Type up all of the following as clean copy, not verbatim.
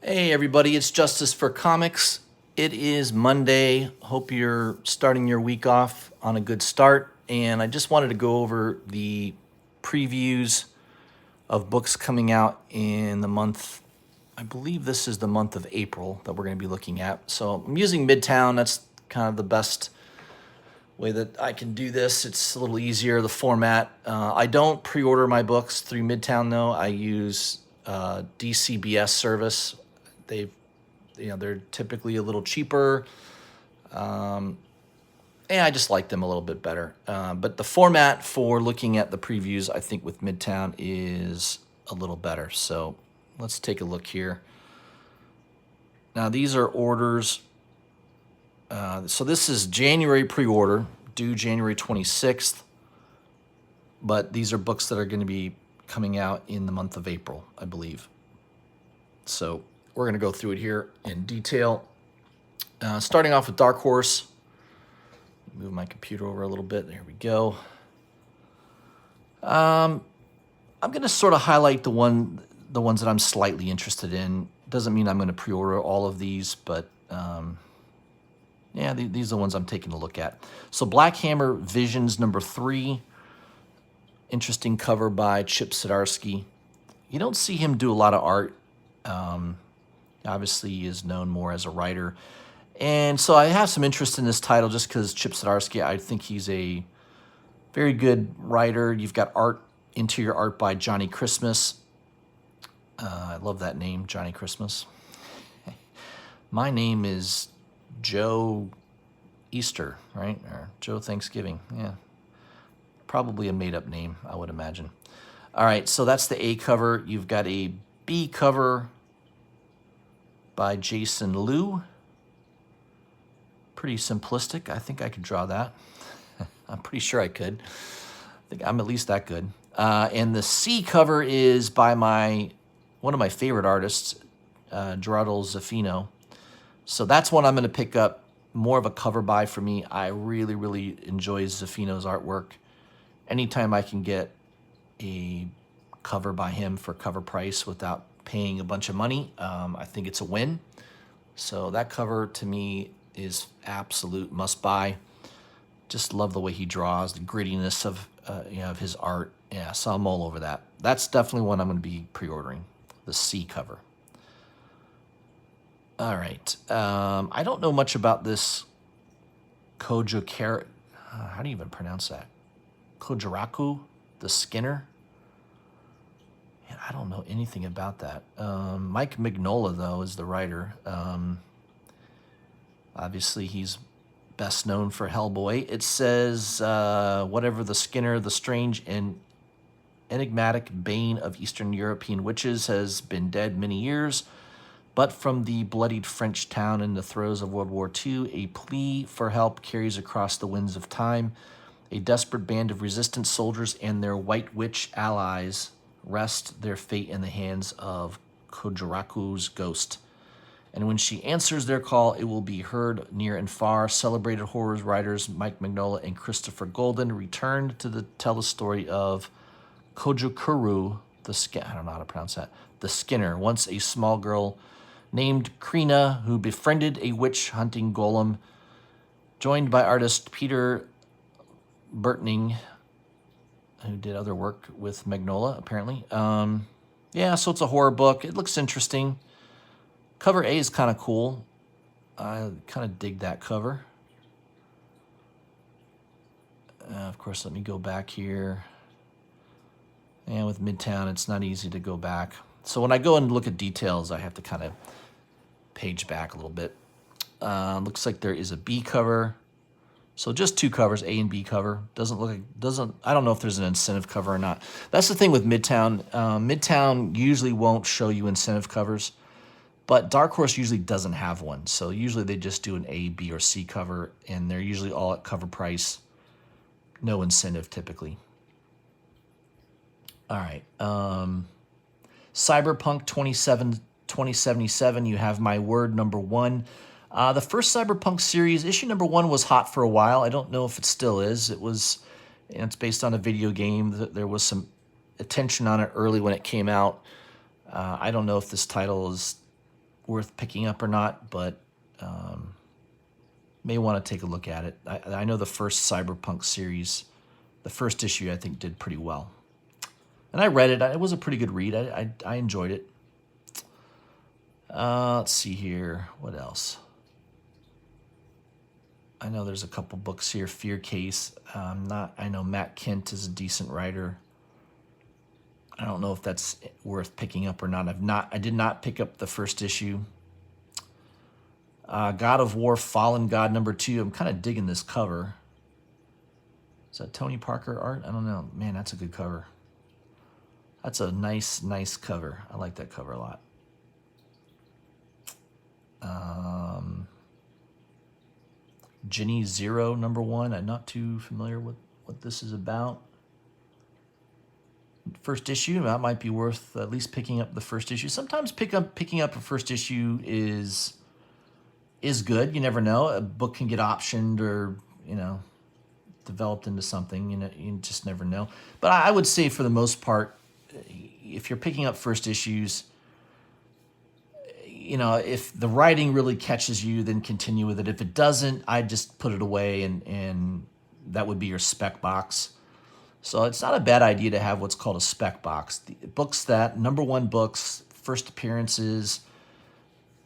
Hey everybody, it's Justice for Comics. It is Monday. Hope you're starting your week off on a good start. And I just wanted to go over the previews of books coming out in the month. I believe this is the month of April that we're going to be looking at. So I'm using Midtown. That's kind of the best way that I can do this. It's a little easier, the format. I don't pre-order my books through Midtown though. I use DCBS service. They're typically a little cheaper. And I just like them a little bit better. But the format for looking at the previews, I think with Midtown is a little better. So let's take a look here. Now these are orders. So this is January pre-order, due January 26th. But these are books that are going to be coming out in the month of April, I believe. So we're going to go through it here in detail. Starting off with Dark Horse. Move my computer over a little bit. There we go. I'm going to sort of highlight the ones that I'm slightly interested in. Doesn't mean I'm going to pre-order all of these, but yeah, these are the ones I'm taking a look at. So Black Hammer Visions number 3. Interesting cover by Chip Zdarsky. You don't see him do a lot of art. Obviously, he is known more as a writer. And so I have some interest in this title just because Chip Zdarsky, I think he's a very good writer. You've got interior art by Johnny Christmas. I love that name, Johnny Christmas. My name is Joe Easter, right? Or Joe Thanksgiving, yeah. Probably a made-up name, I would imagine. All right, so that's the A cover. You've got a B cover by Jason Liu. Pretty simplistic. I think I could draw that. I'm pretty sure I could. I think I'm at least that good. And the C cover is by one of my favorite artists, Gerardo Zaffino. So that's one I'm going to pick up. More of a cover buy for me. I really, really enjoy Zaffino's artwork. Anytime I can get a cover by him for cover price without paying a bunch of money, I think it's a win. So that cover to me is absolute must buy. Just love the way he draws, the grittiness of his art. Yeah, so I'm all over that. That's definitely one I'm going to be pre-ordering, the C cover. All right. I don't know much about this Kojiraku. How do you even pronounce that? Kojiraku, the Skinner. Man, I don't know anything about that. Mike Mignola, though, is the writer. Obviously, he's best known for Hellboy. It says, whatever the Skinner, the strange and enigmatic bane of Eastern European witches, has been dead many years. But from the bloodied French town in the throes of World War II, a plea for help carries across the winds of time. A desperate band of resistance soldiers and their white witch allies rest their fate in the hands of Kojiraku's ghost. And when she answers their call, it will be heard near and far. Celebrated horror writers Mike Mignola and Christopher Golden returned to tell the story of Kojikuru, I don't know how to pronounce that, the Skinner, once a small girl named Krina who befriended a witch-hunting golem, joined by artist Peter Burtning, who did other work with Mignola, apparently. Yeah, so it's a horror book. It looks interesting. Cover A is kind of cool. I kind of dig that cover. Of course, let me go back here. And with Midtown, it's not easy to go back. So when I go and look at details, I have to kind of page back a little bit. Looks like there is a B cover. So just two covers, A and B cover. I don't know if there's an incentive cover or not. That's the thing with Midtown. Midtown usually won't show you incentive covers, but Dark Horse usually doesn't have one. So usually they just do an A, B, or C cover, and they're usually all at cover price. No incentive typically. All right. Cyberpunk 2077, you have my word number 1. The first Cyberpunk series, issue number 1, was hot for a while. I don't know if it still is. It's based on a video game. There was some attention on it early when it came out. I don't know if this title is worth picking up or not, but may want to take a look at it. I know the first Cyberpunk series, the first issue, I think did pretty well. And I read it. It was a pretty good read. I enjoyed it. Let's see here. What else? I know there's a couple books here. Fear Case. I know Matt Kent is a decent writer. I don't know if that's worth picking up or not. I did not pick up the first issue. God of War Fallen God #2. I'm kind of digging this cover. Is that Tony Parker art? I don't know. Man, that's a good cover. That's a nice cover. I like that cover a lot. Ginny Zero #1. I'm not too familiar with what this is about. First issue, that might be worth at least picking up the first issue. Sometimes picking up a first issue is good. You never know. A book can get optioned or, developed into something. You just never know. But I would say for the most part, if you're picking up first issues, if the writing really catches you, then continue with it. If it doesn't, I just put it away, and that would be your spec box. So it's not a bad idea to have what's called a spec box. The books that, #1 books, first appearances,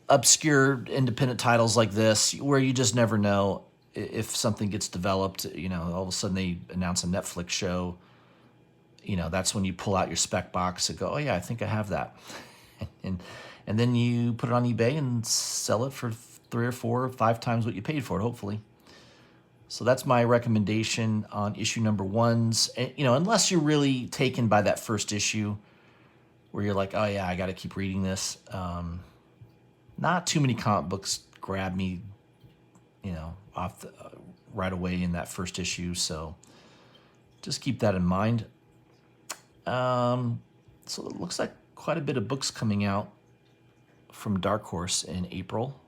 obscure independent titles like this, where you just never know if something gets developed. All of a sudden they announce a Netflix show. That's when you pull out your spec box and go, oh yeah, I think I have that. And then you put it on eBay and sell it for 3 or 4 or 5 times what you paid for it, hopefully. So that's my recommendation on issue #1s. And, unless you're really taken by that first issue where you're like, oh yeah, I got to keep reading this. Not too many comic books grab me, off right away in that first issue. So just keep that in mind. So it looks like quite a bit of books coming out from Dark Horse in April.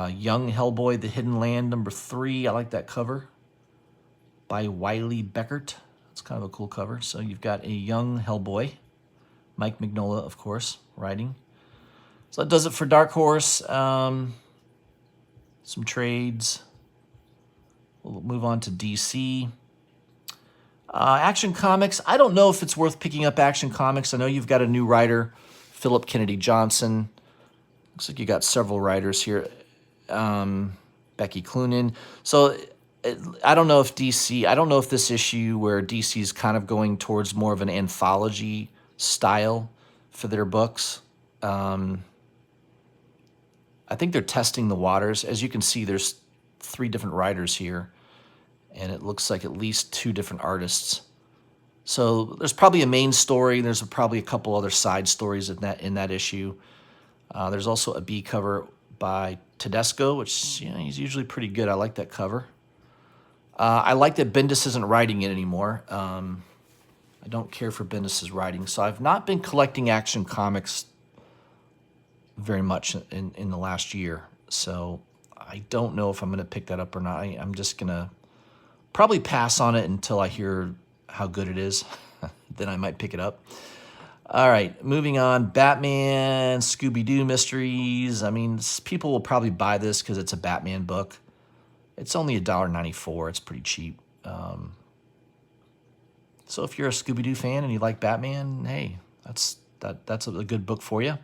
Young Hellboy, The Hidden Land #3. I like that cover by Wiley Beckert. It's kind of a cool cover. So you've got a young Hellboy. Mike Mignola, of course, writing. So that does it for Dark Horse. Some trades. We'll move on to DC. Action Comics. I don't know if it's worth picking up Action Comics. I know you've got a new writer, Philip Kennedy Johnson. Looks like you got several writers here. Becky Cloonan. So I don't know if this issue where DC is kind of going towards more of an anthology style for their books. I think they're testing the waters. As you can see, there's 3 different writers here, and it looks like at least 2 different artists. So there's probably a main story. There's probably a couple other side stories in that issue. There's also a B cover by Tedesco, which he's usually pretty good. I like that cover. I like that Bendis isn't writing it anymore. I don't care for Bendis' writing, so I've not been collecting Action Comics very much in the last year. So I don't know if I'm going to pick that up or not. I'm just going to probably pass on it until I hear how good it is. Then I might pick it up. All right, moving on. Batman, Scooby-Doo mysteries. I mean, people will probably buy this because it's a Batman book. It's only $1.94. It's pretty cheap. So if you're a Scooby-Doo fan and you like Batman, hey, that's a good book for you.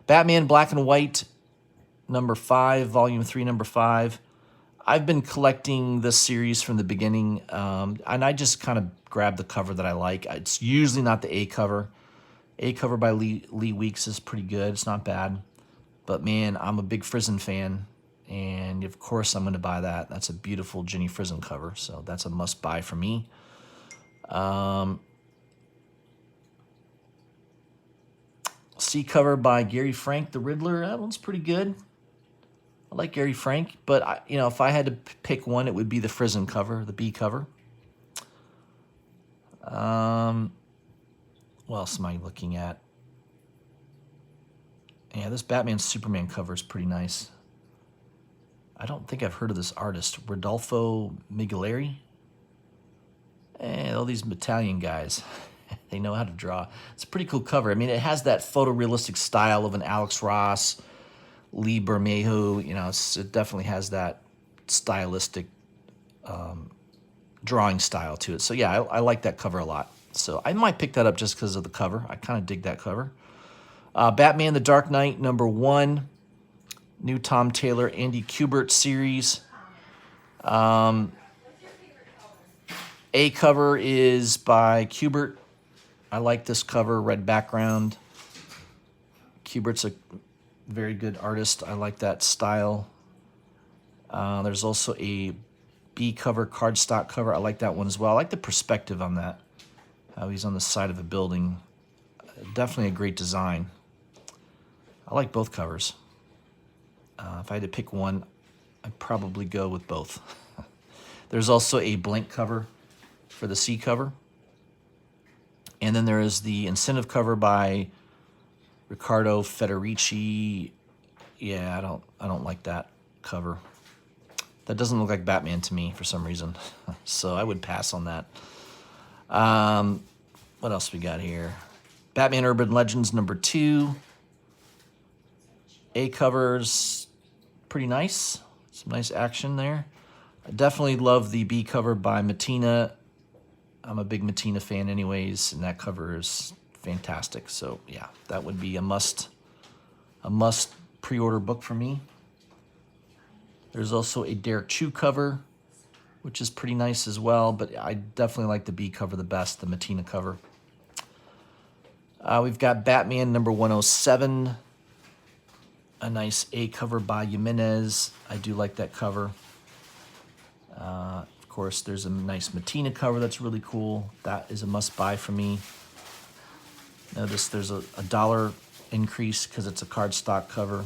Batman Black and White, #5, Volume 3, #5. I've been collecting this series from the beginning, and I just kind of grabbed the cover that I like. It's usually not the A cover. A cover by Lee Weeks is pretty good. It's not bad. But, man, I'm a big Frizen fan, and, of course, I'm going to buy that. That's a beautiful Jenny Frizen cover, so that's a must-buy for me. C cover by Gary Frank, The Riddler. That one's pretty good. I like Gary Frank, but if I had to pick one, it would be the Frizen cover, the B cover. What else am I looking at? Yeah, this Batman Superman cover is pretty nice. I don't think I've heard of this artist, Rodolfo Mighieri. All these Italian guys. They know how to draw. It's a pretty cool cover. I mean, it has that photorealistic style of an Alex Ross, Lee Bermejo. You know, it definitely has that stylistic drawing style to it. So yeah, I like that cover a lot. So I might pick that up just because of the cover. I kind of dig that cover. Batman The Dark Knight #1. New Tom Taylor, Andy Kubert series. A cover is by Kubert. I like this cover, red background. Kubert's a very good artist. I like that style. There's also a B cover, cardstock cover. I like that one as well. I like the perspective on that. How he's on the side of a building. Definitely a great design. I like both covers. If I had to pick one, I'd probably go with both. There's also a blank cover for the C cover. And then there is the incentive cover by Riccardo Federici. Yeah, I don't like that cover. That doesn't look like Batman to me for some reason. So I would pass on that. What else we got here? Batman Urban Legends #2. A cover's pretty nice. Some nice action there. I definitely love the B cover by Mattina. I'm a big Mattina fan anyways, and that cover is fantastic. So yeah, that would be a must pre-order book for me. There's also a Derek Chu cover, which is pretty nice as well, but I definitely like the B cover the best, the Mattina cover. We've got Batman #107, a nice A cover by Jimenez. I do like that cover. Of course, there's a nice Mattina cover that's really cool. That is a must-buy for me. Notice there's a $1 increase because it's a cardstock cover.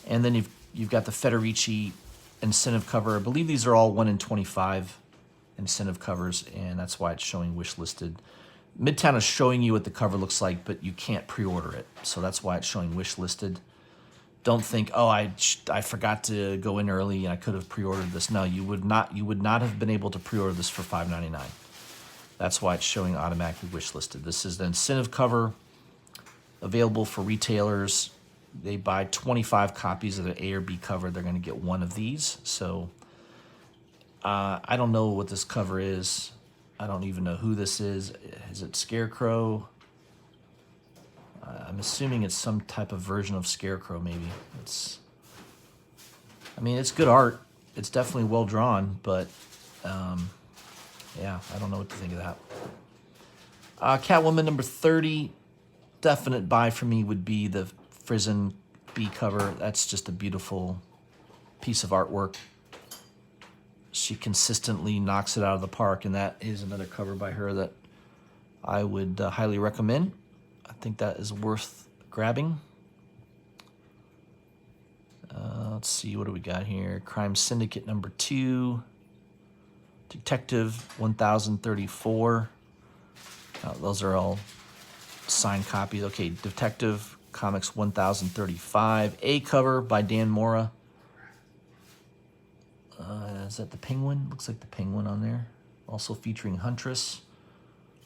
And then you've got the Federici incentive cover. I believe these are all 1 in 25 incentive covers, and that's why it's showing wish listed. Midtown is showing you what the cover looks like, but you can't pre-order it, so that's why it's showing wish listed. Don't think, oh, I forgot to go in early and I could have pre-ordered this. No, you would not have been able to pre-order this for $5.99. That's why it's showing automatically wish listed. This is the incentive cover available for retailers. They buy 25 copies of the A or B cover. They're going to get one of these. So I don't know what this cover is. I don't even know who this is. Is it Scarecrow? I'm assuming it's some type of version of Scarecrow, maybe. I mean, it's good art. It's definitely well drawn, but yeah, I don't know what to think of that. Catwoman #30, definite buy for me would be the Frizen B cover. That's just a beautiful piece of artwork. She consistently knocks it out of the park, and that is another cover by her that I would highly recommend. I think that is worth grabbing. Let's see, what do we got here? Crime Syndicate #2. Detective 1034. Those are all signed copies. Okay, Detective Comics 1035. A cover by Dan Mora. Is that the Penguin? Looks like the Penguin on there. Also featuring Huntress.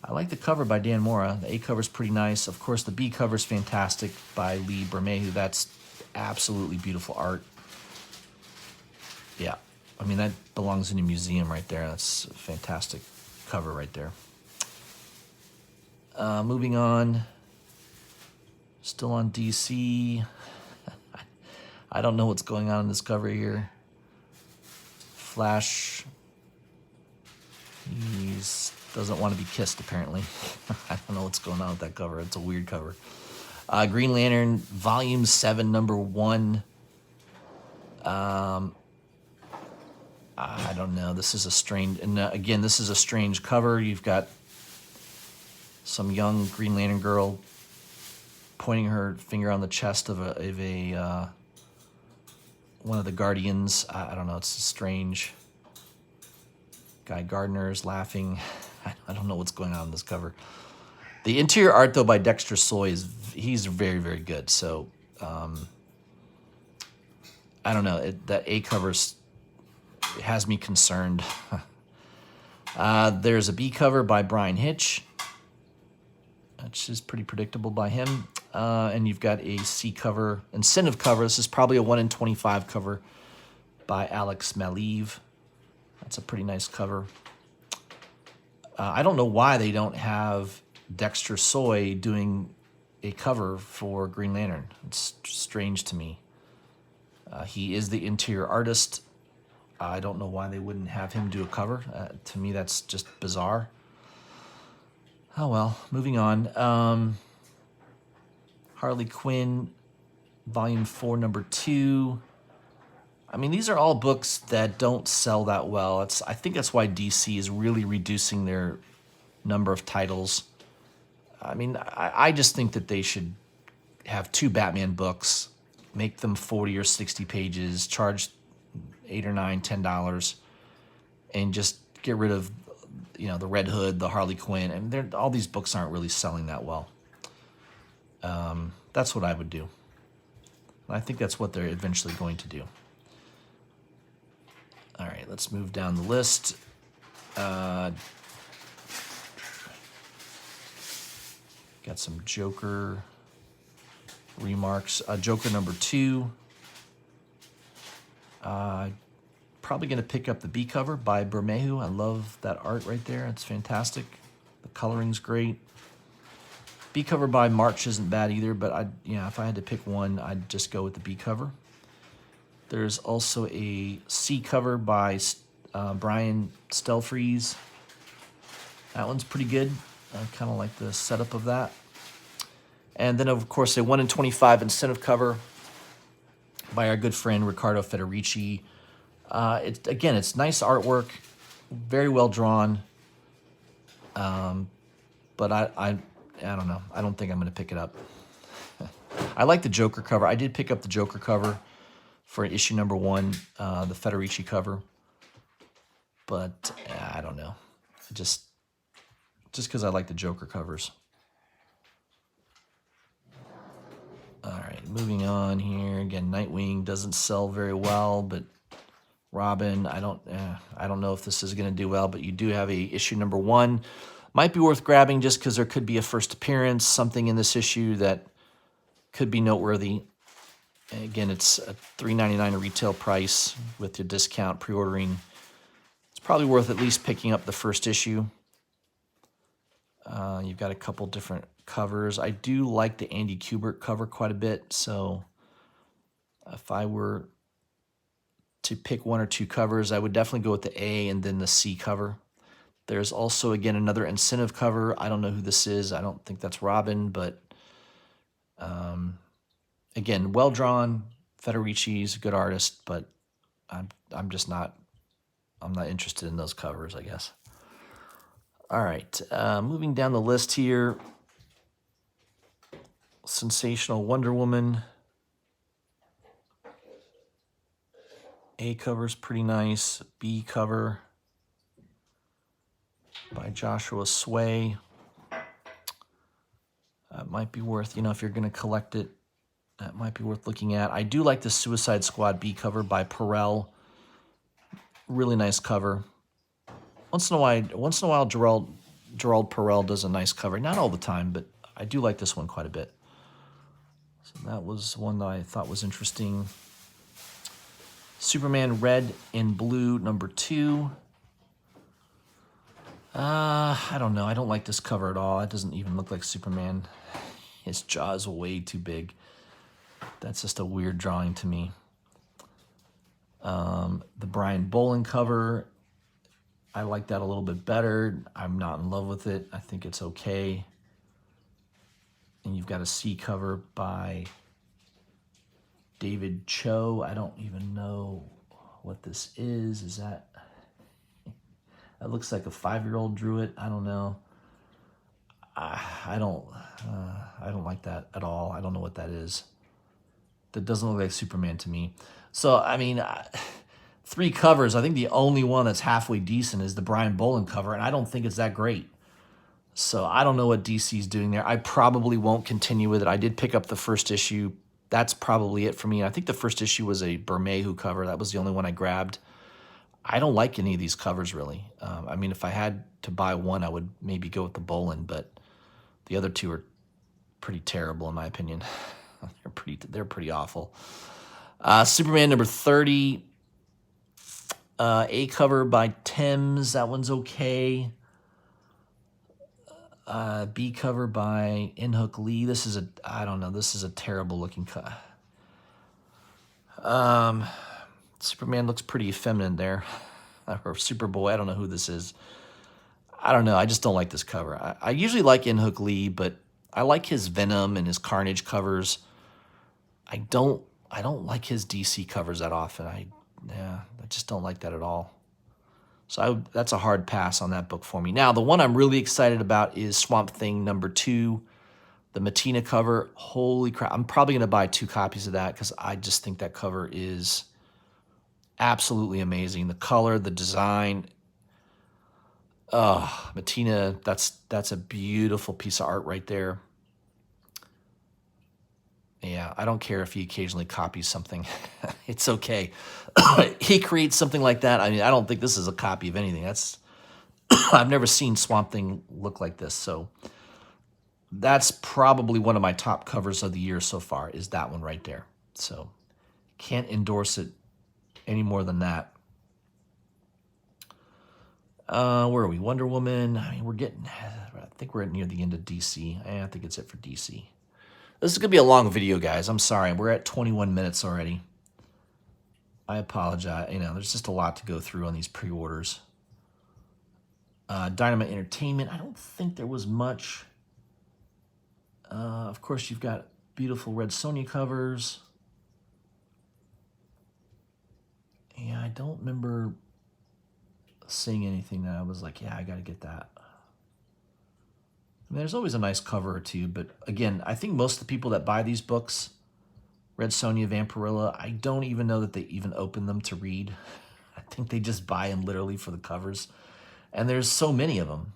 I like the cover by Dan Mora. The A cover's pretty nice. Of course, the B cover's fantastic by Lee Bermejo. That's absolutely beautiful art. Yeah, I mean, that belongs in a museum right there. That's a fantastic cover right there. Moving on. Still on DC. I don't know what's going on in this cover here. Flash. He doesn't want to be kissed, apparently. I don't know what's going on with that cover. It's a weird cover. Green Lantern, Volume 7, #1. I don't know. This is a strange... And again, this is a strange cover. You've got some young Green Lantern girl pointing her finger on the chest of one of the Guardians. I don't know. It's strange. Guy Gardner is laughing. I don't know what's going on in this cover. The interior art, though, by Dexter Soy he's very, very good. So, I don't know. That A cover has me concerned. There's a B cover by Brian Hitch. which is pretty predictable by him. And you've got a C cover, incentive cover. This is probably a 1 in 25 cover by Alex Maleev. That's a pretty nice cover. I don't know why they don't have Dexter Soy doing a cover for Green Lantern. It's strange to me. He is the interior artist. I don't know why they wouldn't have him do a cover. To me, that's just bizarre. Oh well, moving on. Harley Quinn, Volume 4, Number 2. I mean, these are all books that don't sell that well. I think that's why DC is really reducing their number of titles. I mean, I just think that they should have 2 Batman books, make them 40 or 60 pages, charge $8 or $9, $10, and just get rid of, the Red Hood, the Harley Quinn, and all these books aren't really selling that well. That's what I would do. And I think that's what they're eventually going to do. All right, let's move down the list. Got some Joker remarks. Joker number 2. Probably going to pick up the B cover by Bermejo. I love that art right there. It's fantastic. The coloring's great. B cover by March isn't bad either, but if I had to pick one, I'd just go with the B cover. There's also a C cover by Brian Stelfreeze. That one's pretty good. I kind of like the setup of that. And then, of course, a 1 in 25 incentive cover by our good friend Riccardo Federici. It's nice artwork, very well drawn. But I don't know. I don't think I'm going to pick it up. I like the Joker cover. I did pick up the Joker cover for issue number 1, the Federici cover. But I don't know. Just because I like the Joker covers. All right, moving on here. Again, Nightwing doesn't sell very well, but Robin, I don't know if this is going to do well, but you do have a issue number 1. Might be worth grabbing just because there could be a first appearance, something in this issue that could be noteworthy. And again, it's a $3.99 retail price with your discount pre-ordering. It's probably worth at least picking up the first issue. You've got a couple different covers. I do like the Andy Kubert cover quite a bit, so if I were to pick 1 or 2 covers, I would definitely go with the A and then the C cover. There's also, again, another incentive cover. I don't know who this is. I don't think that's Robin, but again, well drawn. Federici's a good artist, but I'm not interested in those covers, I guess. All right, moving down the list here. Sensational Wonder Woman. A cover's pretty nice. B cover by Joshua Sway. Might be worth, if you're going to collect it, that might be worth looking at. I do like the Suicide Squad B cover by Perel. Really nice cover. Once in a while, Gerald Perel does a nice cover. Not all the time, but I do like this one quite a bit. So that was one that I thought was interesting. Superman Red and Blue number 2. I don't know. I don't like this cover at all. It doesn't even look like Superman. His jaw is way too big. That's just a weird drawing to me. The Brian Bolin cover, I like that a little bit better. I'm not in love with it. I think it's okay. And you've got a C cover by David Cho. I don't even know what this is. Is that... That looks like a 5-year-old drew it. I don't know. I don't like that at all. I don't know what that is. That doesn't look like Superman to me. So, I mean, 3 covers. I think the only one that's halfway decent is the Brian Bolin cover, and I don't think it's that great. So I don't know what DC's doing there. I probably won't continue with it. I did pick up the first issue. That's probably it for me. I think the first issue was a Bermejo cover. That was the only one I grabbed. I don't like any of these covers, really. I mean, if I had to buy one, I would maybe go with the Bolin, but The other two are pretty terrible in my opinion. They're pretty awful. Superman number 30, A cover by Thames. That one's okay. B cover by Inhook Lee. This is I don't know. This is a terrible looking cut. Superman looks pretty feminine there. Or Superboy. I don't know who this is. I don't know. I just don't like this cover. I usually like Inhook Lee, but I like his Venom and his Carnage covers. I don't like his DC covers that often. I just don't like that at all. So that's a hard pass on that book for me. Now, the one I'm really excited about is Swamp Thing number 2, the Matina cover. Holy crap. I'm probably going to buy 2 copies of that because I just think that cover is absolutely amazing. The color, the design. Oh, Matina, that's a beautiful piece of art right there. Yeah, I don't care if he occasionally copies something. It's okay. He creates something like that. I mean, I don't think this is a copy of anything. I've never seen Swamp Thing look like this. So that's probably one of my top covers of the year so far, is that one right there. So can't endorse it any more than that. Where are we? Wonder Woman. I mean, I think we're near the end of DC. I think it's it for DC. This is going to be a long video, guys. I'm sorry. We're at 21 minutes already. I apologize. There's just a lot to go through on these pre-orders. Dynamite Entertainment. I don't think there was much. Of course, you've got beautiful Red Sonja covers. Yeah, I don't remember seeing anything that I was like, yeah, I got to get that. I mean, there's always a nice cover or two, but again, I think most of the people that buy these books, Red Sonja, Vampirilla, I don't even know that they even open them to read. I think they just buy them literally for the covers. And there's so many of them.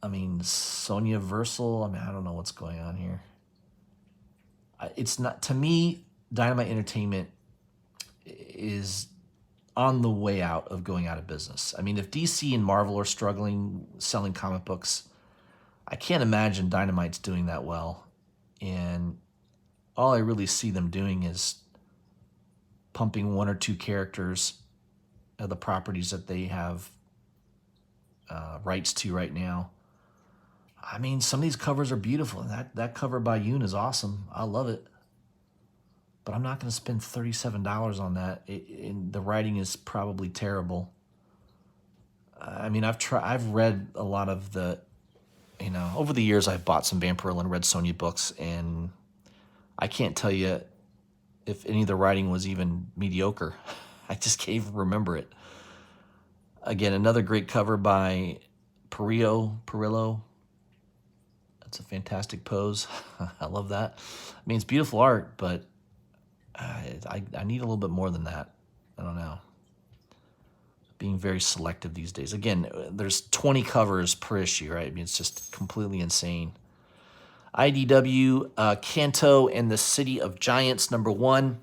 I mean, Sonja Versal, I mean, I don't know what's going on here. It's not, to me, Dynamite Entertainment is on the way out of going out of business. I mean, if DC and Marvel are struggling selling comic books, I can't imagine Dynamite's doing that well. And all I really see them doing is pumping 1 or 2 characters of the properties that they have rights to right now. I mean, some of these covers are beautiful. That cover by Yoon is awesome. I love it. But I'm not going to spend $37 on that. The writing is probably terrible. I mean, I've read a lot of the, over the years I've bought some Vampirilla and Red Sonja books, and I can't tell you if any of the writing was even mediocre. I just can't even remember it. Again, another great cover by Perillo. That's a fantastic pose. I love that. I mean, it's beautiful art, but I need a little bit more than that. I don't know. Being very selective these days. Again, there's 20 covers per issue, right? I mean, it's just completely insane. IDW, Kanto and the City of Giants, number 1.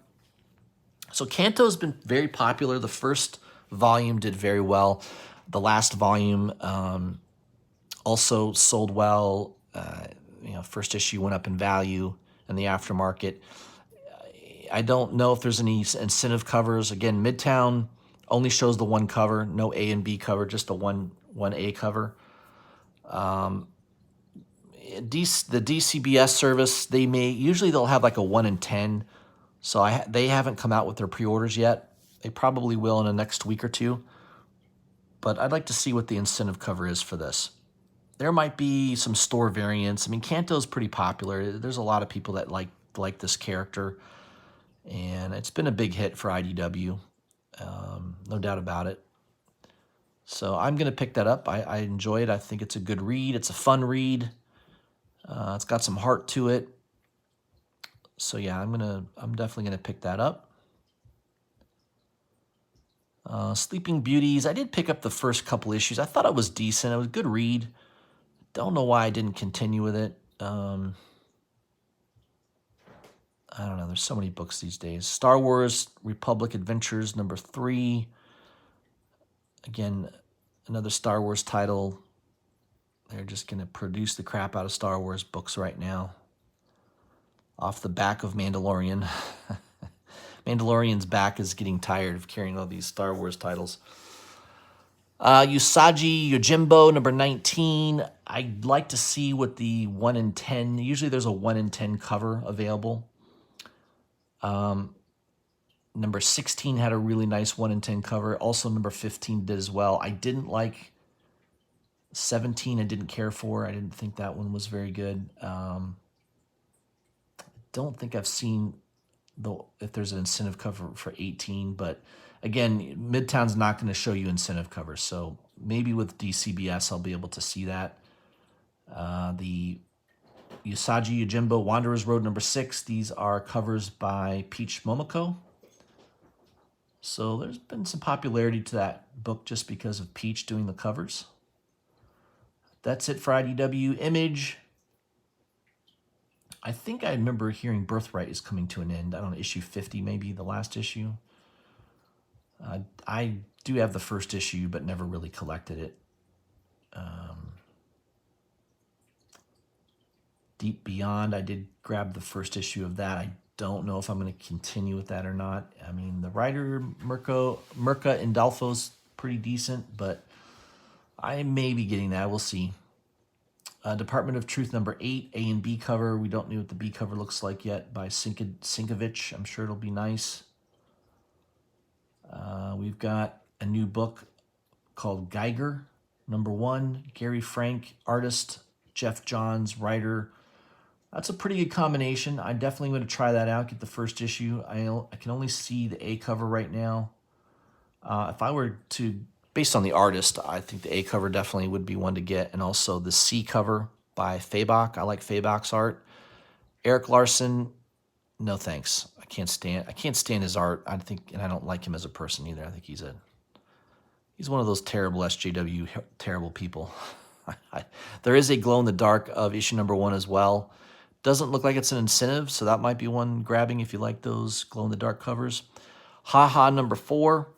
So Kanto's been very popular. The first volume did very well. The last volume also sold well. First issue went up in value in the aftermarket. I don't know if there's any incentive covers. Again, Midtown only shows the 1 cover, no A and B cover, just the one A cover. The DCBS service, they'll have like a 1 in 10. So they haven't come out with their pre-orders yet. They probably will in the next week or 2. But I'd like to see what the incentive cover is for this. There might be some store variants. I mean, Kanto's pretty popular. There's a lot of people that like this character. And it's been a big hit for IDW, no doubt about it. So I'm going to pick that up. I enjoy it. I think it's a good read. It's a fun read. It's got some heart to it. So yeah, I'm definitely going to pick that up. Sleeping Beauties. I did pick up the first couple issues. I thought it was decent. It was a good read. Don't know why I didn't continue with it. I don't know. There's so many books these days. Star Wars Republic Adventures, number 3. Again, another Star Wars title. They're just going to produce the crap out of Star Wars books right now. Off the back of Mandalorian. Mandalorian's back is getting tired of carrying all these Star Wars titles. Usagi Yojimbo, number 19. I'd like to see what the 1 in 10, usually there's a 1 in 10 cover available. Number 16 had a really nice 1 in 10 cover. Also, number 15 did as well. I didn't like 17. I didn't care for. I didn't think that one was very good. Don't think I've seen if there's an incentive cover for 18, but again, Midtown's not going to show you incentive covers, so maybe with DCBS I'll be able to see that. The Usagi Yojimbo Wanderer's Road number 6, these are covers by Peach Momoko. So there's been some popularity to that book just because of Peach doing the covers. That's it for IDW. Image. I think I remember hearing Birthright is coming to an end. I don't know, issue 50 maybe, the last issue. I do have the first issue, but never really collected it. Deep Beyond, I did grab the first issue of that. I don't know if I'm going to continue with that or not. I mean, the writer, Mirka Indalfo's pretty decent, but I may be getting that. We'll see. Department of Truth number 8, A and B cover. We don't know what the B cover looks like yet by Sinkovich. I'm sure it'll be nice. We've got a new book called Geiger, number 1. Gary Frank, artist. Jeff Johns, writer. That's a pretty good combination. I'm definitely going to try that out, get the first issue. I can only see the A cover right now. If I were to, based on the artist, I think the A cover definitely would be one to get, and also the C cover by Fabok. I like Fabok's art. Eric Larson, no thanks. I can't stand his art. I think, and I don't like him as a person either. I think he's one of those terrible SJW terrible people. There is a glow in the dark of issue number 1 as well. Doesn't look like it's an incentive, so that might be one grabbing if you like those glow in the dark covers. Haha number 4.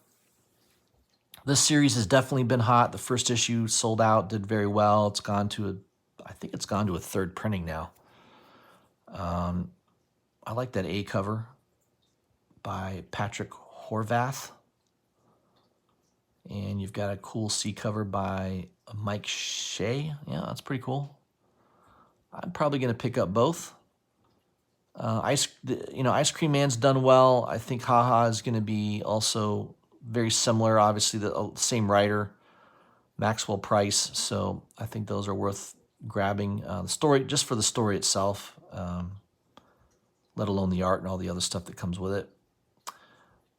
This series has definitely been hot. The first issue sold out, did very well. It's gone to I think it's gone to a 3rd printing now. I like that A cover by Patrick Horvath. And you've got a cool C cover by Mike Shea. Yeah, that's pretty cool. I'm probably going to pick up both. Ice Cream Man's done well. I think Haha is going to be also very similar. Obviously, the same writer, Maxwell Price. So I think those are worth grabbing. The story, just for the story itself, let alone the art and all the other stuff that comes with it.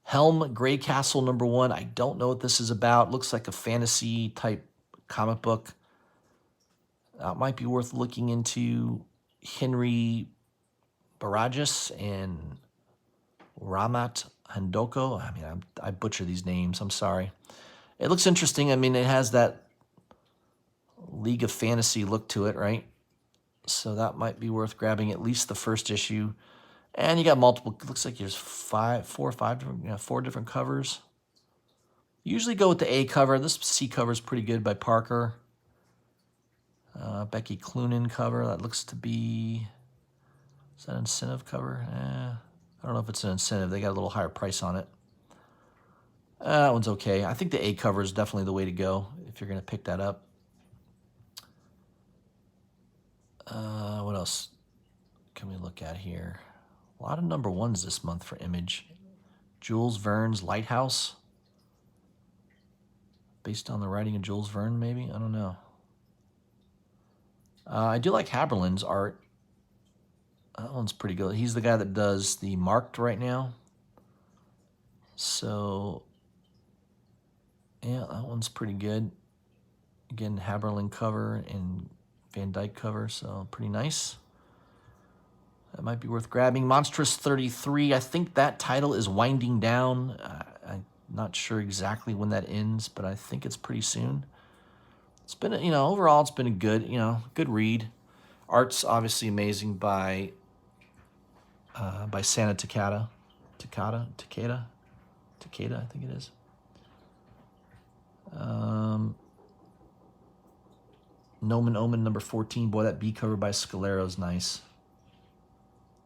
Helm Grey Castle number 1. I don't know what this is about. Looks like a fantasy type comic book. It might be worth looking into. Henry Barajas and Ramat Handoko. I mean, I butcher these names. I'm sorry. It looks interesting. I mean, it has that League of Fantasy look to it, right? So that might be worth grabbing at least the first issue. And you got multiple. Looks like there's 4 different covers. Usually go with the A cover. This C cover is pretty good by Parker. Becky Cloonan cover. That looks to be. Is that an incentive cover? I don't know if it's an incentive. They got a little higher price on it. That one's okay. I think the A cover is definitely the way to go if you're going to pick that up. What else can we look at here? A lot of number 1s this month for Image. Jules Verne's Lighthouse. Based on the writing of Jules Verne, maybe? I don't know. I do like Haberlin's art. That one's pretty good. He's the guy that does the Marked right now. So, yeah, that one's pretty good. Again, Haberlin cover and Van Dyke cover, so pretty nice. That might be worth grabbing. Monstrous 33, I think that title is winding down. I'm not sure exactly when that ends, but I think it's pretty soon. It's been, overall, it's been a good, good read. Art's obviously amazing by Santa Takeda, I think it is. Nomen Omen number 14. Boy, that B cover by Scalera is nice.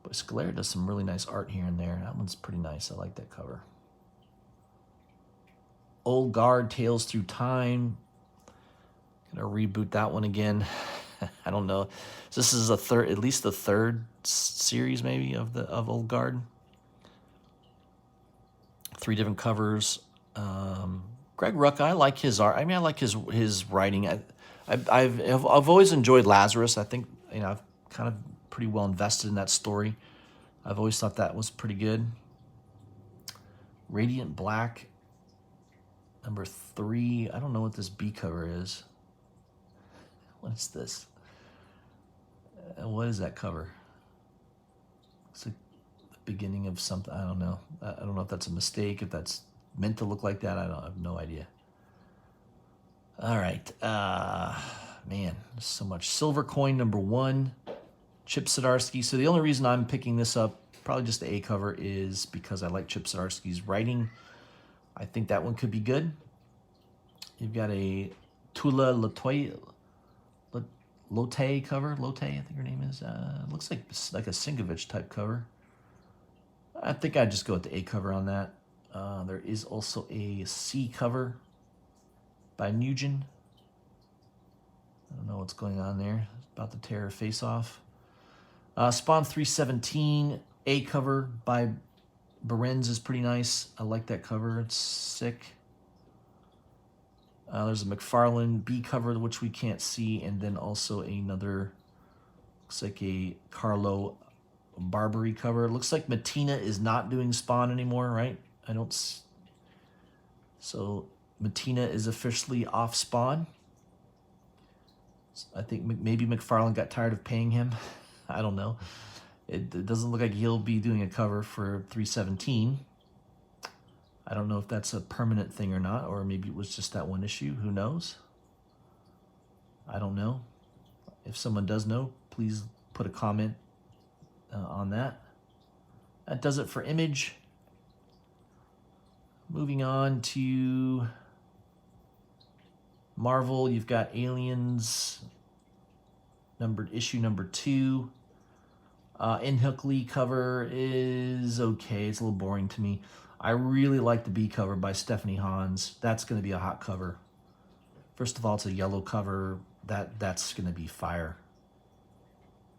But Scalera does some really nice art here and there. That one's pretty nice. I like that cover. Old Guard, Tales Through Time. Gonna reboot that one again. I don't know. This is a third, at least the third series maybe of Old Guard. 3 different covers. Greg Rucka, I like his art. I mean, I like his writing. I've always enjoyed Lazarus. I think I've kind of pretty well invested in that story. I've always thought that was pretty good. Radiant Black, number 3. I don't know what this B cover is. What is this? What is that cover? It's like the beginning of something. I don't know. I don't know if that's a mistake, if that's meant to look like that. I have no idea. All right. Man, there's so much. Silver Coin, number 1. Chip Zdarsky. So the only reason I'm picking this up, probably just the A cover, is because I like Chip Zdarsky's writing. I think that one could be good. You've got a Tula Lotte cover. Lotte, I think her name is. Looks like a Singovich type cover. I think I'd just go with the A cover on that. There is also a C cover by Nugent. I don't know what's going on there. It's about to tear her face off. Spawn 317, A cover by Behrens is pretty nice. I like that cover. It's sick. There's a McFarlane B cover, which we can't see, and then also another, looks like a Carlo Barbary cover. It looks like Mattina is not doing Spawn anymore, right? So Mattina is officially off Spawn. I think maybe McFarlane got tired of paying him. I don't know. It doesn't look like he'll be doing a cover for 317. I don't know if that's a permanent thing or not, or maybe it was just that one issue. Who knows? I don't know. If someone does know, please put a comment on that. That does it for Image. Moving on to Marvel, you've got Aliens, issue number 2. In-Hook Lee cover is okay. It's a little boring to me. I really like the B cover by Stephanie Hans. That's going to be a hot cover. First of all, it's a yellow cover. That's going to be fire.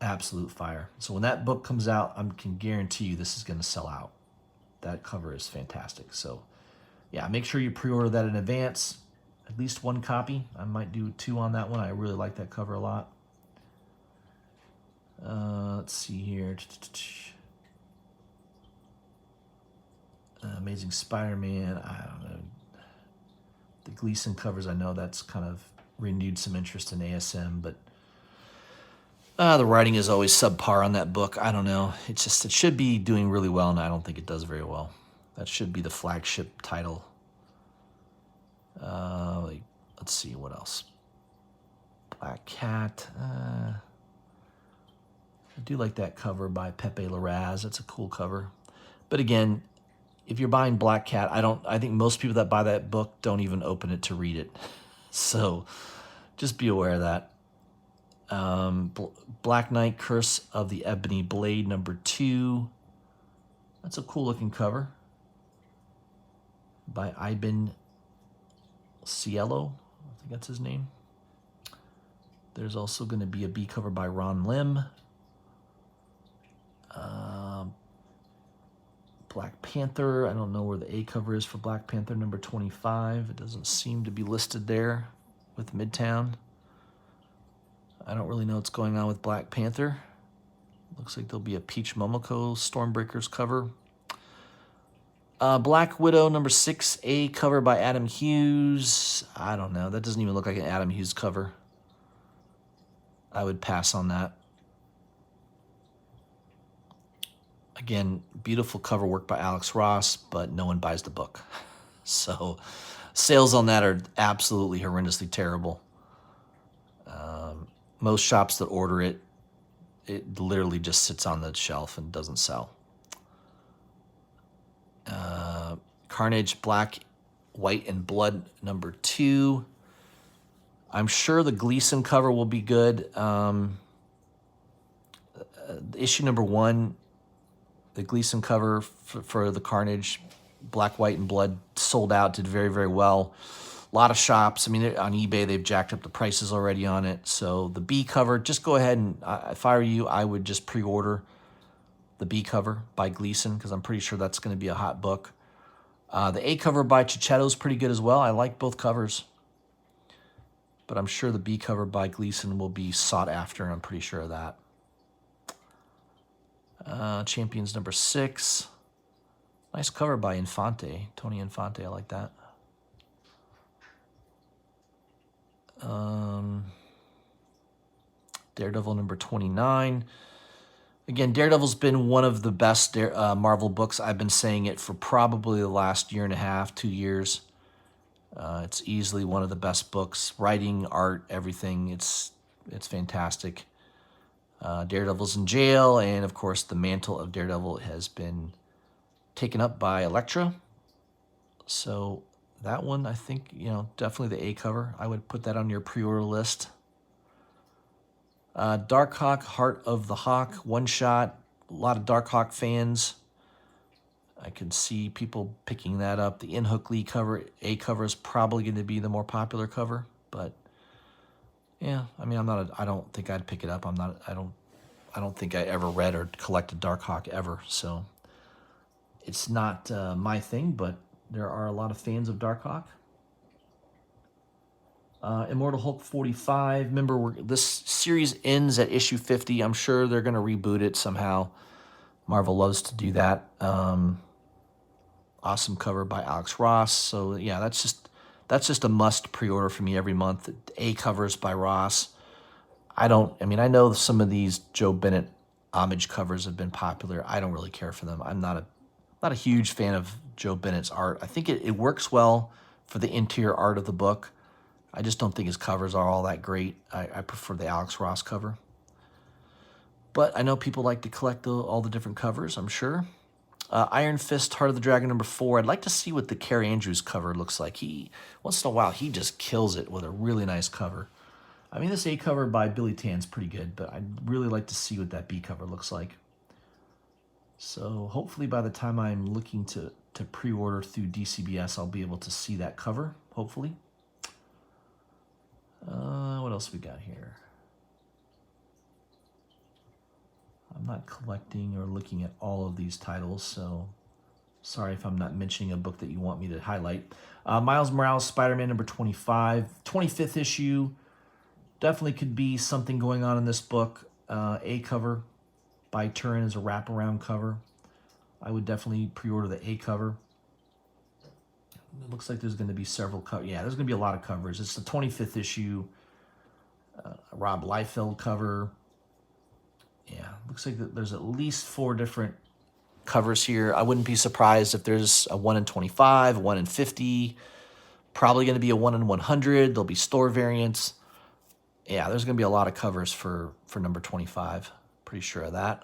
Absolute fire. So when that book comes out, I can guarantee you this is going to sell out. That cover is fantastic. So yeah, make sure you pre-order that in advance. At least 1 copy. I might do 2 on that one. I really like that cover a lot. Let's see here. Amazing Spider-Man. I don't know. The Gleason covers, I know that's kind of renewed some interest in ASM, but the writing is always subpar on that book. I don't know. It should be doing really well, and I don't think it does very well. That should be the flagship title. Let's see, what else? Black Cat. I do like that cover by Pepe Larraz. That's a cool cover. But again, if you're buying Black Cat, I think most people that buy that book don't even open it to read it. So just be aware of that. Black Knight, Curse of the Ebony Blade, number 2. That's a cool looking cover by Iben Cielo. I think that's his name. There's also going to be a B cover by Ron Lim. Black Panther. I don't know where the A cover is for Black Panther number 25. It doesn't seem to be listed there with Midtown. I don't really know what's going on with Black Panther. Looks like there'll be a Peach Momoko Stormbreakers cover. Black Widow number 6, A cover by Adam Hughes. I don't know. That doesn't even look like an Adam Hughes cover. I would pass on that. Again, beautiful cover work by Alex Ross, but no one buys the book. So sales on that are absolutely horrendously terrible. Most shops that order it, it literally just sits on the shelf and doesn't sell. Carnage Black, White, and Blood number 2. I'm sure the Gleason cover will be good. Issue number 1, the Gleason cover for the Carnage, Black, White, and Blood sold out, did very, very well. A lot of shops. I mean, on eBay, they've jacked up the prices already on it. So the B cover, just go ahead and, if I were you, I would just pre-order the B cover by Gleason, because I'm pretty sure that's going to be a hot book. The A cover by Chichetto is pretty good as well. I like both covers. But I'm sure the B cover by Gleason will be sought after, and I'm pretty sure of that. Champions number 6. Nice cover by Infante, Tony Infante. I like that. Daredevil number 29. Again, Daredevil's been one of the best Marvel books. I've been saying it for probably the last year and a half, 2 years. It's easily one of the best books. Writing, art, everything. It's fantastic. Daredevil's in jail, and of course the mantle of Daredevil has been taken up by Elektra. So that one, I think, definitely the A cover. I would put that on your pre-order list. Darkhawk, Heart of the Hawk, one shot. A lot of Darkhawk fans. I can see people picking that up. The In-Hook Lee cover, A cover, is probably going to be the more popular cover, but yeah, I mean, I don't think I'd pick it up. I don't think I ever read or collected Darkhawk ever, so it's not my thing, but there are a lot of fans of Darkhawk. Immortal Hulk 45. Remember, this series ends at issue 50. I'm sure they're going to reboot it somehow. Marvel loves to do that. Awesome cover by Alex Ross. So yeah, that's just a must pre-order for me every month. A covers by Ross. I know some of these Joe Bennett homage covers have been popular. I don't really care for them. I'm not a huge fan of Joe Bennett's art. I think it works well for the interior art of the book. I just don't think his covers are all that great. I prefer the Alex Ross cover. But I know people like to collect all the different covers, I'm sure. Iron Fist, Heart of the Dragon number 4. I'd like to see what the Carrie Andrews cover looks like. Once in a while, he just kills it with a really nice cover. I mean, this A cover by Billy Tan's pretty good, but I'd really like to see what that B cover looks like. So hopefully by the time I'm looking to pre-order through DCBS, I'll be able to see that cover, hopefully. What else we got here? I'm not collecting or looking at all of these titles, so sorry if I'm not mentioning a book that you want me to highlight. Miles Morales, Spider-Man number 25, 25th issue. Definitely could be something going on in this book. A cover by Turin is a wraparound cover. I would definitely pre-order the A cover. It looks like there's going to be several covers. Yeah, there's going to be a lot of covers. It's the 25th issue. Rob Liefeld cover. Yeah, looks like there's at least 4 different covers here. I wouldn't be surprised if there's a 1 in 25, a 1 in 50. Probably going to be a 1 in 100. There'll be store variants. Yeah, there's going to be a lot of covers for number 25. Pretty sure of that.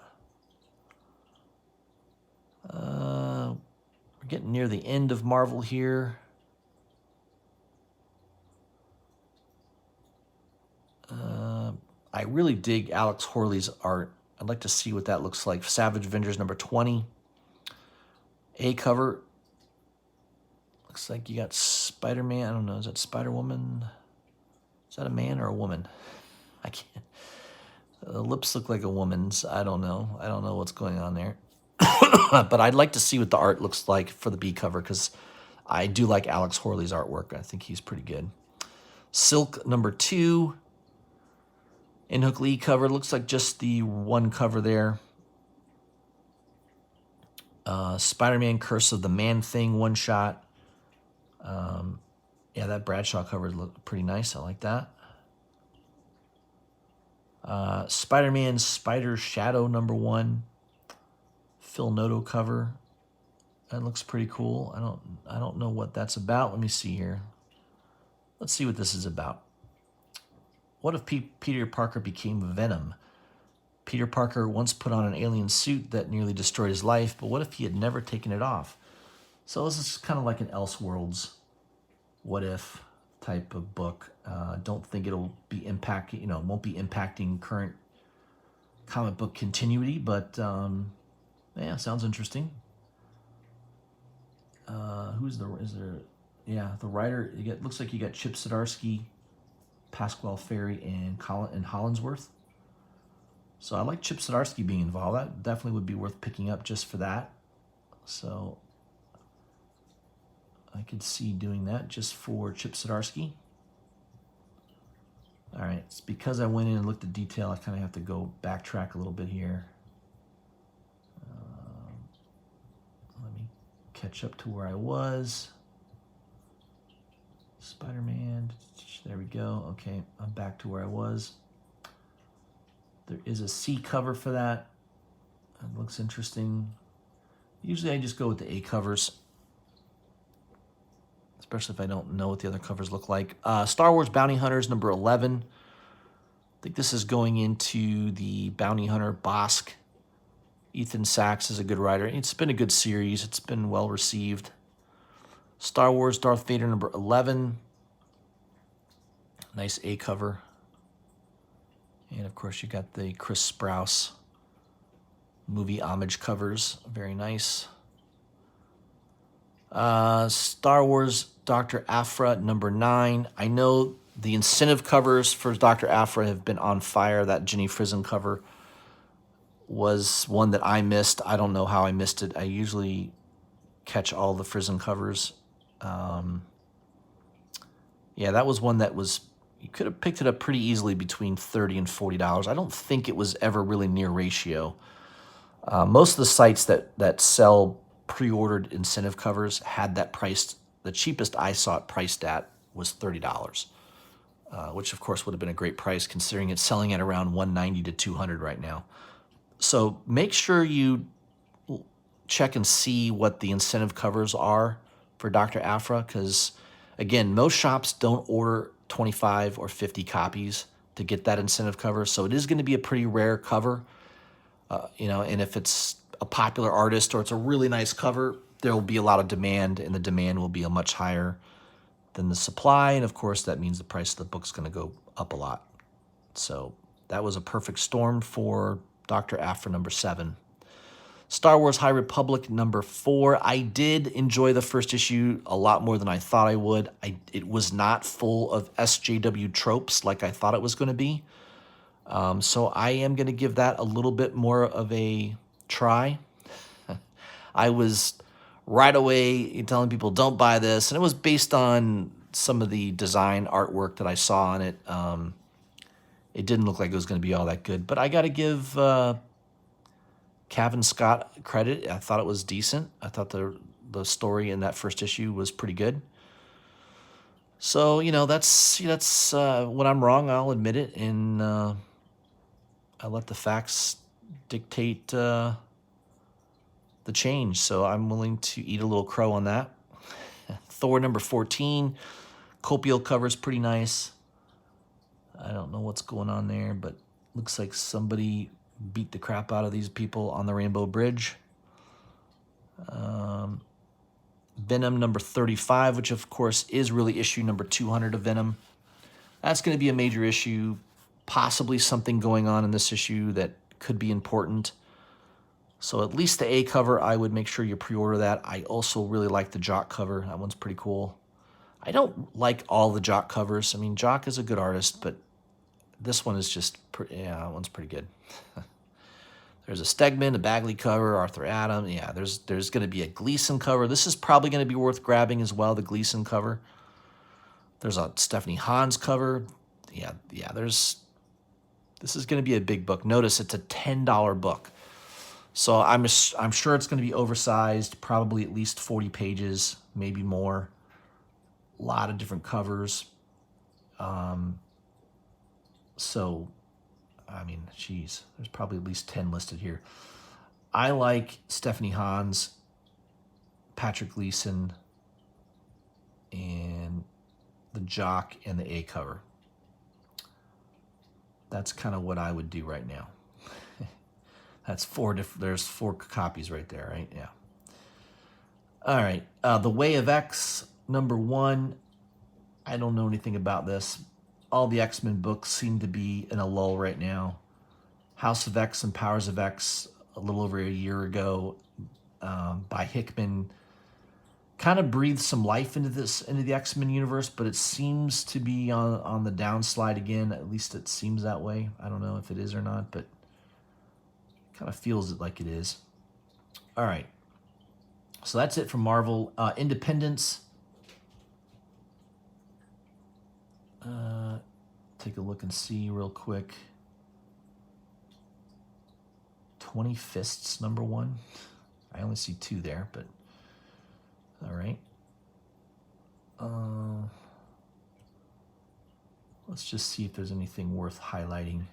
We're getting near the end of Marvel here. I really dig Alex Horley's art. I'd like to see what that looks like. Savage Avengers number 20. A cover. Looks like you got Spider-Man. I don't know. Is that Spider-Woman? Is that a man or a woman? I can't. The lips look like a woman's. I don't know. I don't know what's going on there. But I'd like to see what the art looks like for the B cover, because I do like Alex Horley's artwork. I think he's pretty good. Silk number 2. In-Hook Lee cover. Looks like just the one cover there. Spider-Man Curse of the Man-Thing one shot. Yeah, that Bradshaw cover looked pretty nice. I like that. Spider-Man Spider Shadow number 1. Phil Noto cover. That looks pretty cool. I don't know what that's about. Let me see here. Let's see what this is about. What if Peter Parker became Venom? Peter Parker once put on an alien suit that nearly destroyed his life, but what if he had never taken it off? So this is kind of like an Elseworlds what if, type of book. Don't think it'll be impacting, won't be impacting current comic book continuity, but yeah, sounds interesting. The writer, looks like you got Chip Zdarsky, Pasquale Ferry, and Hollinsworth. So I like Chip Zdarsky being involved. That definitely would be worth picking up just for that. So I could see doing that just for Chip Zdarsky. All right, it's because I went in and looked at detail, I kind of have to go backtrack a little bit here. Let me catch up to where I was. Spider-Man, there we go. Okay, I'm back to where I was. There is a C cover for that. It looks interesting. Usually I just go with the A covers, especially if I don't know what the other covers look like. Star Wars Bounty Hunters number 11. I think this is going into the Bounty Hunter Bosk. Ethan Sachs is a good writer. It's been a good series. It's been well received. Star Wars Darth Vader number 11. Nice A cover. And of course you got the Chris Sprouse movie homage covers. Very nice. Star Wars Dr. Aphra number 9. I know the incentive covers for Dr. Aphra have been on fire. That Jenny Frison cover was one that I missed. I don't know how I missed it. I usually catch all the Frison covers. Yeah, that was one that was, you could have picked it up pretty easily between $30 and $40. I don't think it was ever really near ratio. Most of the sites that sell pre-ordered incentive covers had that priced. The cheapest I saw it priced at was $30, which of course would have been a great price considering it's selling at around $190 to $200 right now. So make sure you check and see what the incentive covers are for Dr. Aphra, because again, most shops don't order 25 or 50 copies to get that incentive cover. So it is going to be a pretty rare cover, and if it's a popular artist or it's a really nice cover, there will be a lot of demand, and the demand will be a much higher than the supply. And of course, that means the price of the book's going to go up a lot. So that was a perfect storm for Dr. Aphra number 7. Star Wars High Republic number 4. I did enjoy the first issue a lot more than I thought I would. It was not full of SJW tropes like I thought it was going to be. So I am going to give that a little bit more of a try. I was right away telling people, don't buy this. And it was based on some of the design artwork that I saw on it. It didn't look like it was going to be all that good. But I got to give Cavan Scott credit. I thought it was decent. I thought the story in that first issue was pretty good. So, that's when I'm wrong, I'll admit it. And I let the facts dictate the change. So I'm willing to eat a little crow on that. Thor number 14. Copial cover's pretty nice. I don't know what's going on there, but looks like somebody beat the crap out of these people on the Rainbow Bridge. Venom number 35, which of course is really issue number 200 of Venom. That's going to be a major issue, possibly something going on in this issue that could be important. So at least the A cover, I would make sure you pre-order that. I also really like the Jock cover. That one's pretty cool. I don't like all the Jock covers. I mean, Jock is a good artist, but this one is just, that one's pretty good. There's a Stegman, a Bagley cover, Arthur Adam. Yeah, there's going to be a Gleason cover. This is probably going to be worth grabbing as well, the Gleason cover. There's a Stephanie Hans cover. Yeah, this is going to be a big book. Notice it's a $10 book. So I'm sure it's going to be oversized, probably at least 40 pages, maybe more. A lot of different covers. So, I mean, geez, there's probably at least 10 listed here. I like Stephanie Hans, Patrick Gleason, and the Jock and the A cover. That's kind of what I would do right now. That's there's 4 copies right there, right? Yeah. All right. The Way of X, number 1. I don't know anything about this. All the X-Men books seem to be in a lull right now. House of X and Powers of X, a little over a year ago, by Hickman, kind of breathed some life into the X-Men universe, but it seems to be on the downslide again. At least it seems that way. I don't know if it is or not, but kind of feels it like it is. All right. So that's it from Marvel. Independence. Take a look and see real quick. 20 Fists, #1. I only see 2 there, but all right. Let's just see if there's anything worth highlighting.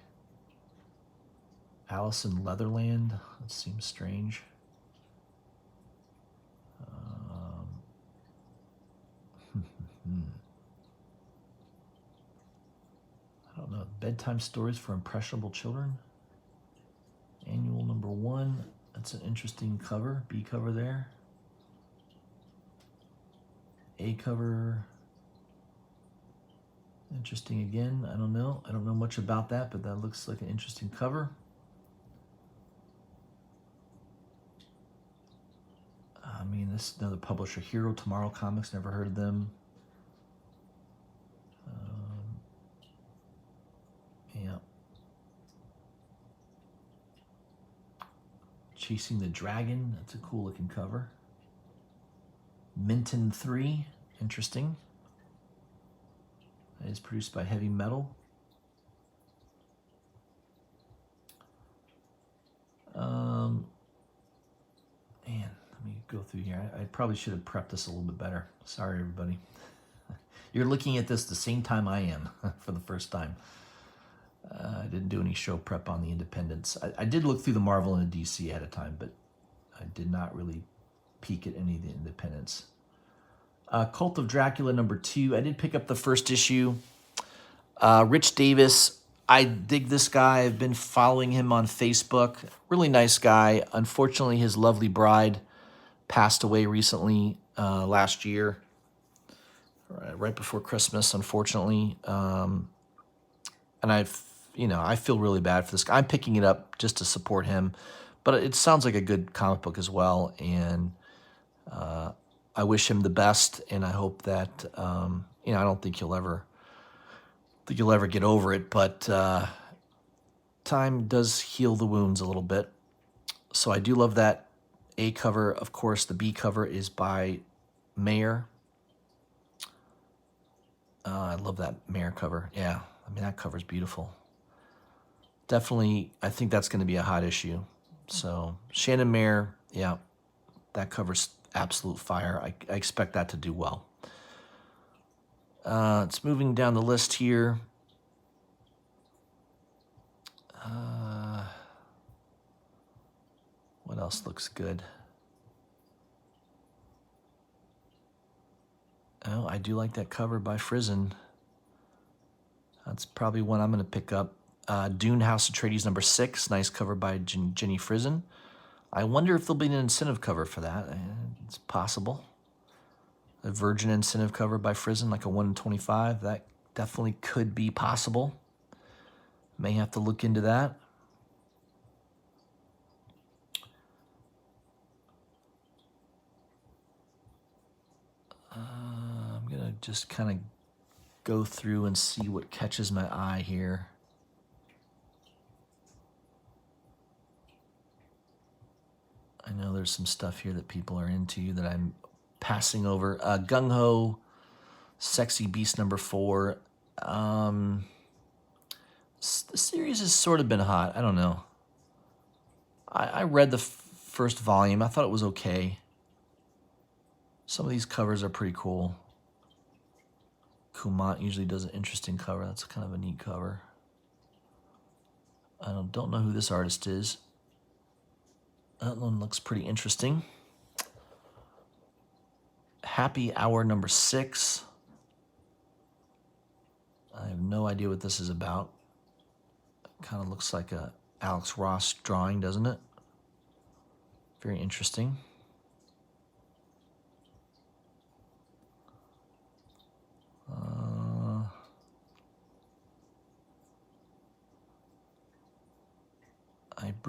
Alice in Leatherland. That seems strange. I don't know. Bedtime Stories for Impressionable Children. Annual #1. That's an interesting cover. B cover there. A cover. Interesting again. I don't know. I don't know much about that, but that looks like an interesting cover. I mean, this is another publisher, Hero Tomorrow Comics. Never heard of them. Yeah. Chasing the Dragon. That's a cool looking cover. Minton 3. Interesting. It is produced by Heavy Metal. Man, let me go through here. I probably should have prepped this a little bit better. Sorry, everybody. You're looking at this the same time I am for the first time. I didn't do any show prep on the independents. I did look through the Marvel and the DC ahead of time, but I did not really peek at any of the independents. Cult of Dracula #2. I did pick up the first issue. Rich Davis. I dig this guy. I've been following him on Facebook. Really nice guy. Unfortunately, his lovely bride passed away recently, last year, right before Christmas, unfortunately. And I feel really bad for this guy. I'm picking it up just to support him, but it sounds like a good comic book as well. And I wish him the best, and I hope that I don't think you'll ever get over it, but time does heal the wounds a little bit. So I do love that A cover. Of course, the B cover is by Mayer. I love that Mayer cover. Yeah, I mean, that cover's beautiful. Definitely, I think that's going to be a hot issue. So Shannon Mayer, yeah, that cover's absolute fire. I expect that to do well. It's moving down the list here. What else looks good? Oh, I do like that cover by Frizen. That's probably one I'm going to pick up. Dune House Atreides #6. Nice cover by Jenny Frizen. I wonder if there'll be an incentive cover for that. It's possible. A Virgin incentive cover by Frizen, like a 1/25. That definitely could be possible. May have to look into that. I'm going to just kind of go through and see what catches my eye here. I know there's some stuff here that people are into that I'm passing over. Gung Ho, Sexy Beast #4. The series has sort of been hot. I don't know. I read the first volume. I thought it was okay. Some of these covers are pretty cool. Kumant usually does an interesting cover. That's kind of a neat cover. I don't know who this artist is. That one looks pretty interesting. Happy Hour #6. I have no idea what this is about. Kind of looks like a Alex Ross drawing, doesn't it? Very interesting.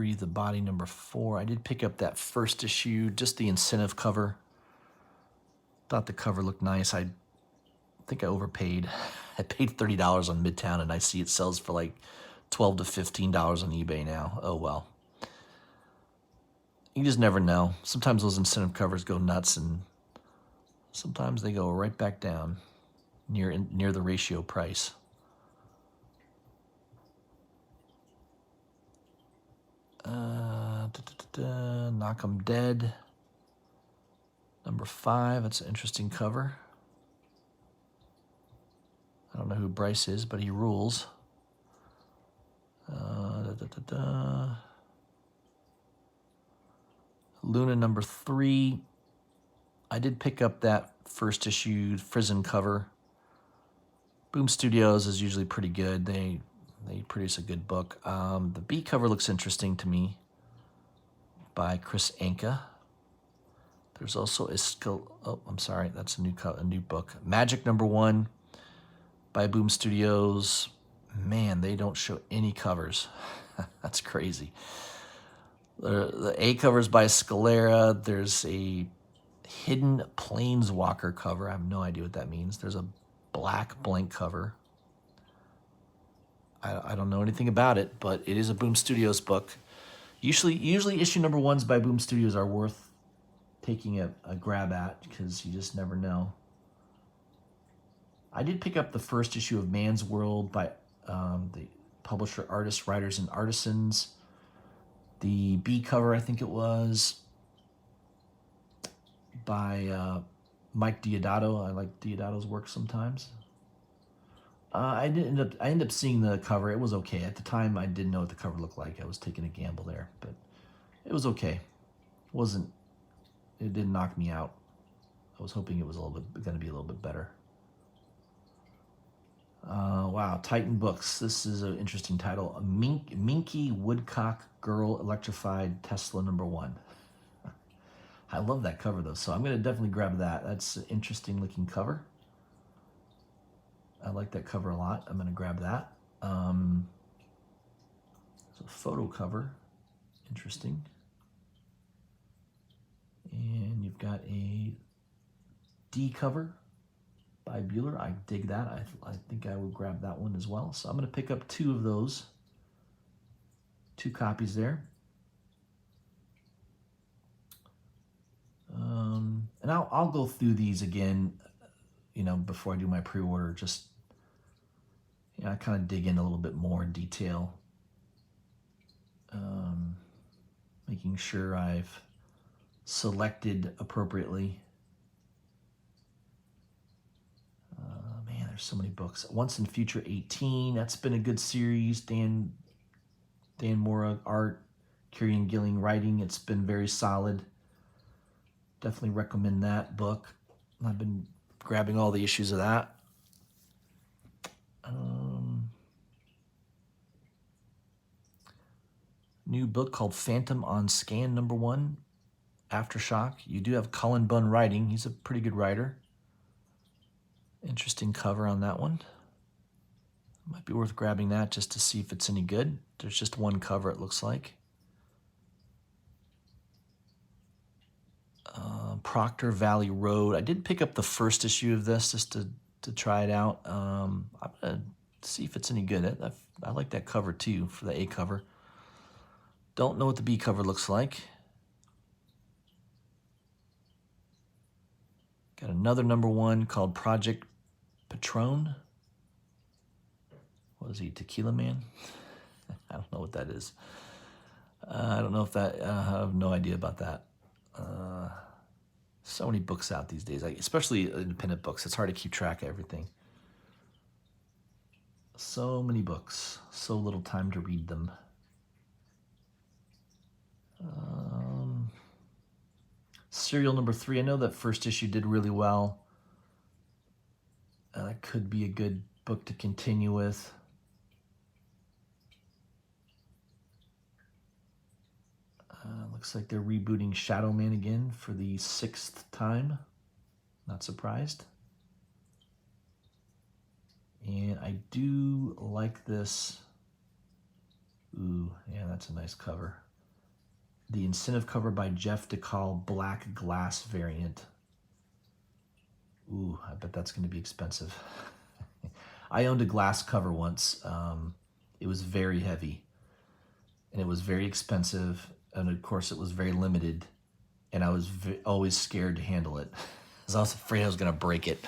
Breathe the Body number 4. I did pick up that first issue, just the incentive cover. Thought the cover looked nice. I think I overpaid. I paid $30 on Midtown, and I see it sells for like $12 to $15 on eBay now. Oh well. You just never know. Sometimes those incentive covers go nuts, and sometimes they go right back down near the ratio price. Knock 'em Dead number 5. That's an interesting cover. I don't know who Bryce is, but he rules. Luna number 3. I did pick up that first issue Frizen cover. Boom Studios is usually pretty good. They produce a good book. The B cover looks interesting to me, by Chris Anka. There's also I'm sorry, that's a new book. Magic number 1 by Boom Studios. Man, they don't show any covers. That's crazy. The A cover's by Scalera. There's a Hidden Planeswalker cover. I have no idea what that means. There's a black blank cover. I don't know anything about it, but it is a Boom Studios book. Usually issue number 1s by Boom Studios are worth taking a grab at, because you just never know. I did pick up the first issue of Man's World by the publisher Artists, Writers, and Artisans. The B cover, I think it was, by Mike Deodato. I like Deodato's work sometimes. I ended up seeing the cover. It was okay. At the time, I didn't know what the cover looked like. I was taking a gamble there, but it was okay. It didn't knock me out. I was hoping it was going to be a little bit better. Wow, Titan Books. This is an interesting title. Minky Woodcock Girl Electrified Tesla number 1. I love that cover though, so I'm going to definitely grab that. That's an interesting looking cover. I like that cover a lot. I'm going to grab that. It's a photo cover. Interesting. And you've got a D cover by Bueller. I dig that. I think I would grab that one as well. So I'm going to pick up 2 of those. 2 copies there. And I'll go through these again, before I do my pre-order. Just, I kind of dig in a little bit more in detail. Making sure I've selected appropriately. Man, there's so many books. Once and Future 18, that's been a good series. Dan Mora art, Kieran Gilling writing. It's been very solid. Definitely recommend that book. I've been grabbing all the issues of that. New book called Phantom on Scan number 1, Aftershock. You do have Cullen Bunn writing. He's a pretty good writer. Interesting cover on that one. Might be worth grabbing that just to see if it's any good. There's just 1 cover, it looks like. Proctor Valley Road. I did pick up the first issue of this just to try it out. I'm going to see if it's any good. I like that cover too, for the A cover. Don't know what the B cover looks like. Got another number 1 called Project Patron. What is he, Tequila Man? I don't know what that is. I don't know if that, I have no idea about that. So many books out these days, especially independent books. It's hard to keep track of everything. So many books, so little time to read them. Serial number 3. I know that first issue did really well. That could be a good book to continue with. Looks like they're rebooting Shadow Man again for the 6th time. Not surprised. And I do like this. Ooh, yeah, that's a nice cover. The incentive cover by Jeff DeCall black glass variant. Ooh, I bet that's going to be expensive. I owned a glass cover once. It was very heavy, and it was very expensive, and of course it was very limited, and I was always scared to handle it because I was afraid I was going to break it.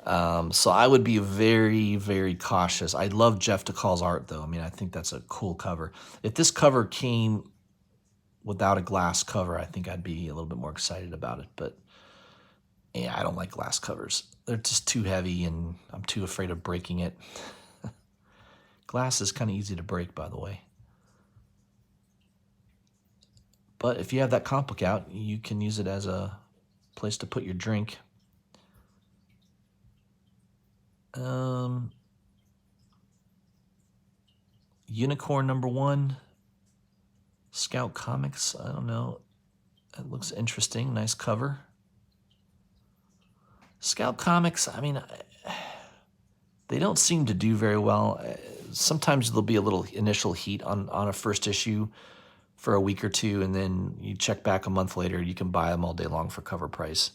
So I would be very, very cautious. I love Jeff DeCall's art, though. I mean, I think that's a cool cover. If this cover came without a glass cover, I think I'd be a little bit more excited about it. But yeah, I don't like glass covers. They're just too heavy, and I'm too afraid of breaking it. Glass is kind of easy to break, by the way. But if you have that comic book out, you can use it as a place to put your drink. Unicorn #1, Scout Comics. I don't know. It looks interesting. Nice cover. Scout Comics, I mean, they don't seem to do very well. Sometimes there'll be a little initial heat on a first issue for a week or two, and then you check back a month later, you can buy them all day long for cover price.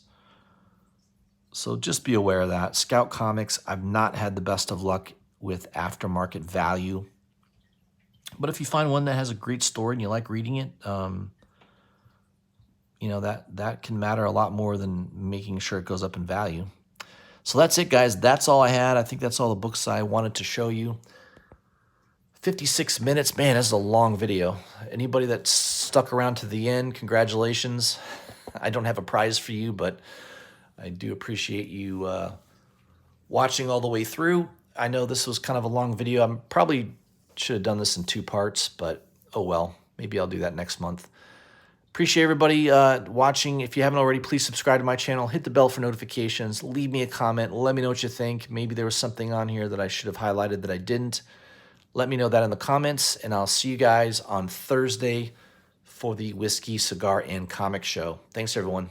So just be aware of that. Scout Comics, I've not had the best of luck with aftermarket value. But if you find one that has a great story and you like reading it, you know, that can matter a lot more than making sure it goes up in value. So that's it, guys. That's all I had. I think that's all the books I wanted to show you. 56 minutes. Man, this is a long video. Anybody that stuck around to the end, congratulations. I don't have a prize for you, but I do appreciate you watching all the way through. I know this was kind of a long video. I probably should have done this in 2 parts, but oh well. Maybe I'll do that next month. Appreciate everybody watching. If you haven't already, please subscribe to my channel. Hit the bell for notifications. Leave me a comment. Let me know what you think. Maybe there was something on here that I should have highlighted that I didn't. Let me know that in the comments, and I'll see you guys on Thursday for the Whiskey, Cigar, and Comic Show. Thanks, everyone.